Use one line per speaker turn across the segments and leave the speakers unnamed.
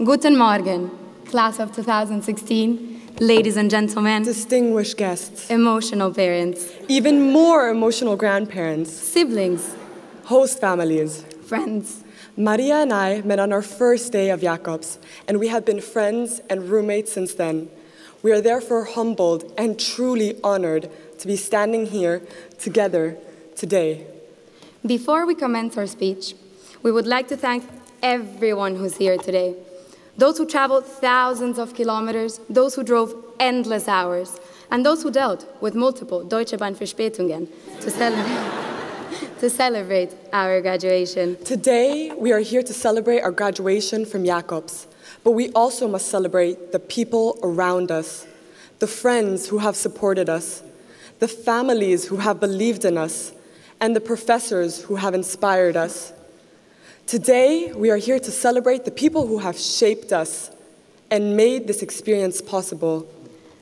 Guten Morgen, class of 2016, ladies and gentlemen,
distinguished guests,
emotional parents,
even more emotional grandparents,
siblings,
host families,
friends.
Maria and I met on our first day of Jacobs, and we have been friends and roommates since then. We are therefore humbled and truly honored to be standing here together today.
Before we commence our speech, we would like to thank everyone who's here today. Those who traveled thousands of kilometers, those who drove endless hours, and those who dealt with multiple Deutsche Bahn Verspätungen to celebrate our graduation.
Today, we are here to celebrate our graduation from Jacobs, but we also must celebrate the people around us, the friends who have supported us, the families who have believed in us, and the professors who have inspired us. Today, we are here to celebrate the people who have shaped us and made this experience possible.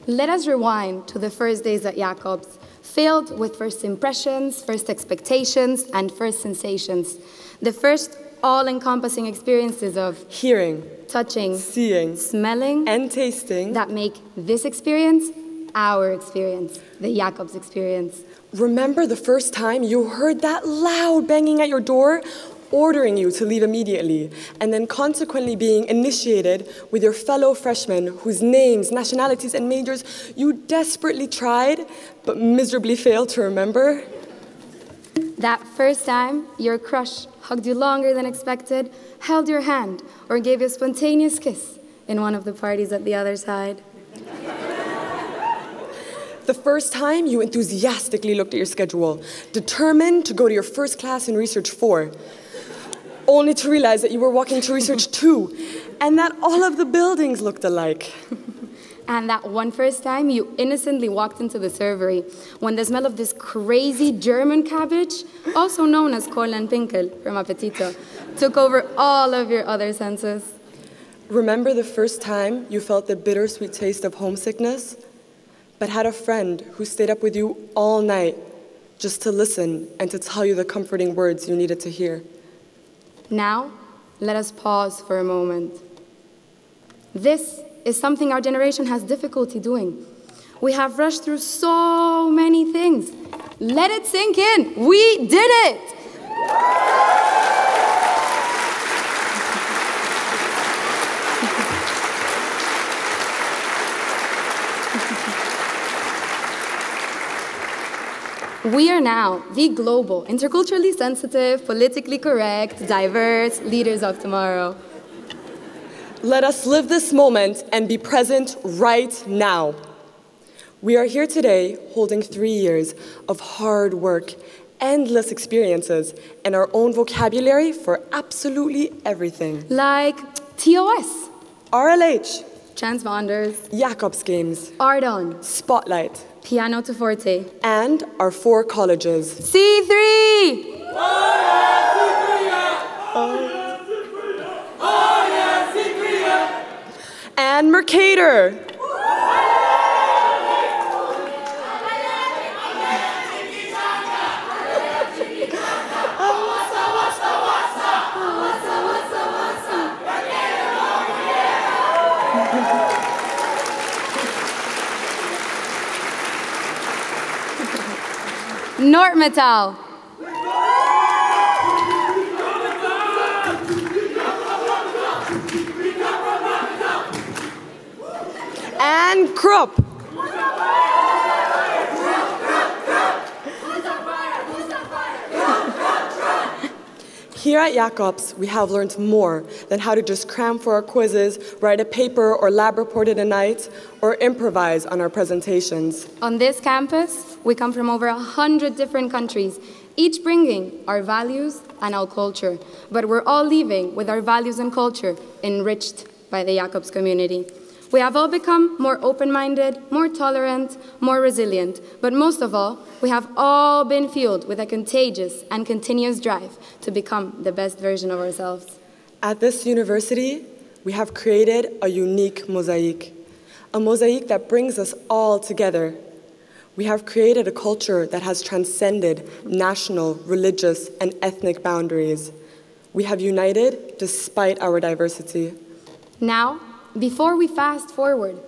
Let us rewind to the first days at Jacobs, filled with first impressions, first expectations, and first sensations. The first all-encompassing experiences of
hearing,
touching,
seeing,
smelling,
and tasting
that make this experience our experience, the Jacobs experience.
Remember the first time you heard that loud banging at your door, ordering you to leave immediately, and then consequently being initiated with your fellow freshmen whose names, nationalities, and majors you desperately tried but miserably failed to remember?
That first time your crush hugged you longer than expected, held your hand, or gave you a spontaneous kiss in one of the parties at the other side.
The first time you enthusiastically looked at your schedule, determined to go to your first class in Research 4, only to realize that you were walking to Research 2, and that all of the buildings looked alike.
And that one first time you innocently walked into the servery when the smell of this crazy German cabbage, also known as Kohl and Pinkel from Appetito, took over all of your other senses.
Remember the first time you felt the bittersweet taste of homesickness, but had a friend who stayed up with you all night just to listen and to tell you the comforting words you needed to hear?
Now, let us pause for a moment. This is something our generation has difficulty doing. We have rushed through so many things. Let it sink in. We did it! We are now the global, interculturally sensitive, politically correct, diverse leaders of tomorrow.
Let us live this moment and be present right now. We are here today holding 3 years of hard work, endless experiences, and our own vocabulary for absolutely everything.
Like TOS,
RLH,
transponders,
Jacobs Games,
Ardon,
Spotlight,
piano to forte,
and our 4 colleges.
C3!
And Mercator.
Nordmetall.
And Krupp. Here at Jacobs, we have learned more than how to just cram for our quizzes, write a paper or lab report in a night, or improvise on our presentations.
On this campus, we come from over 100 different countries, each bringing our values and our culture. But we're all leaving with our values and culture enriched by the Jacobs community. We have all become more open-minded, more tolerant, more resilient, but most of all, we have all been fueled with a contagious and continuous drive to become the best version of ourselves.
At this university, we have created a unique mosaic that brings us all together. We have created a culture that has transcended national, religious, and ethnic boundaries. We have united despite our diversity.
Now, before we fast forward,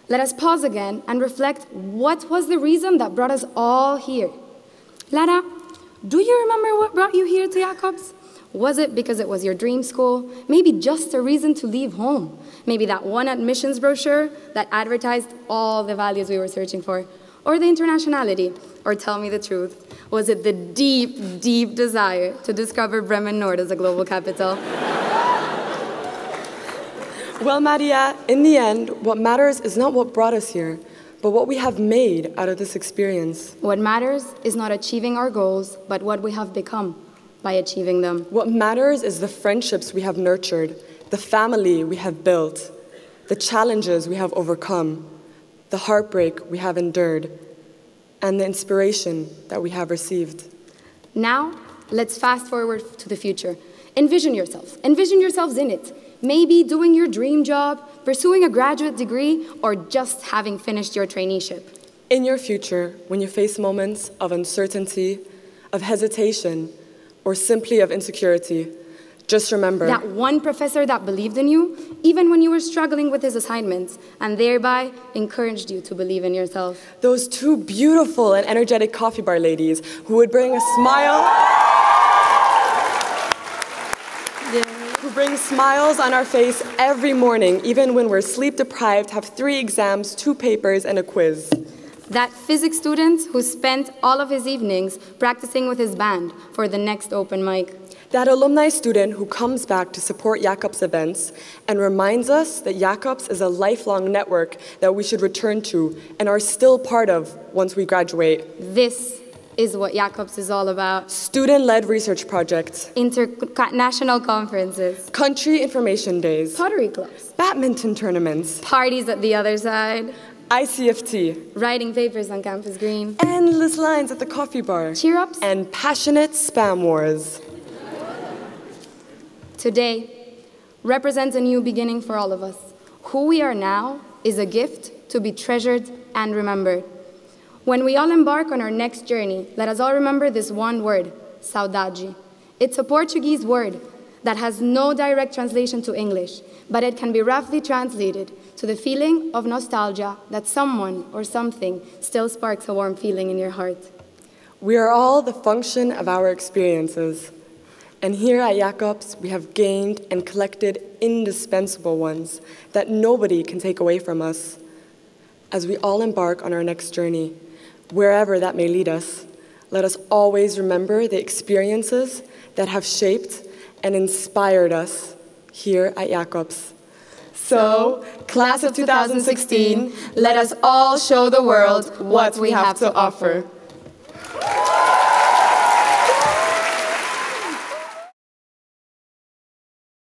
let us pause again and reflect what was the reason that brought us all here. Lara, do you remember what brought you here to Jacobs? Was it because it was your dream school? Maybe just a reason to leave home? Maybe that one admissions brochure that advertised all the values we were searching for? Or the internationality? Or tell me the truth, was it the deep, deep desire to discover Bremen Nord as a global capital?
Well, Maria, in the end, what matters is not what brought us here, but what we have made out of this experience.
What matters is not achieving our goals, but what we have become by achieving them.
What matters is the friendships we have nurtured, the family we have built, the challenges we have overcome, the heartbreak we have endured, and the inspiration that we have received.
Now, let's fast forward to the future. Envision yourselves in it. Maybe doing your dream job, pursuing a graduate degree, or just having finished your traineeship.
In your future, when you face moments of uncertainty, of hesitation, or simply of insecurity, just remember
that one professor that believed in you, even when you were struggling with his assignments, and thereby encouraged you to believe in yourself.
Those two beautiful and energetic coffee bar ladies who would bring a smile, who bring smiles on our face every morning, even when we're sleep deprived, have 3 exams, 2 papers, and a quiz.
That physics student who spent all of his evenings practicing with his band for the next open mic.
That alumni student who comes back to support Jacobs events and reminds us that Jacobs is a lifelong network that we should return to and are still part of once we graduate.
This is what Jacobs is all about.
Student-led research projects.
International conferences.
Country information days.
Pottery clubs.
Badminton tournaments.
Parties at the other side.
ICFT.
Writing papers on Campus Green.
Endless lines at the coffee bar.
Cheer-ups.
And passionate spam wars.
Today represents a new beginning for all of us. Who we are now is a gift to be treasured and remembered. When we all embark on our next journey, let us all remember this one word, saudade. It's a Portuguese word that has no direct translation to English, but it can be roughly translated to the feeling of nostalgia that someone or something still sparks a warm feeling in your heart.
We are all the function of our experiences. And here at Jacobs, we have gained and collected indispensable ones that nobody can take away from us. As we all embark on our next journey, wherever that may lead us, let us always remember the experiences that have shaped and inspired us here at Jacobs. So, class of 2016, let us all show the world what we have to offer.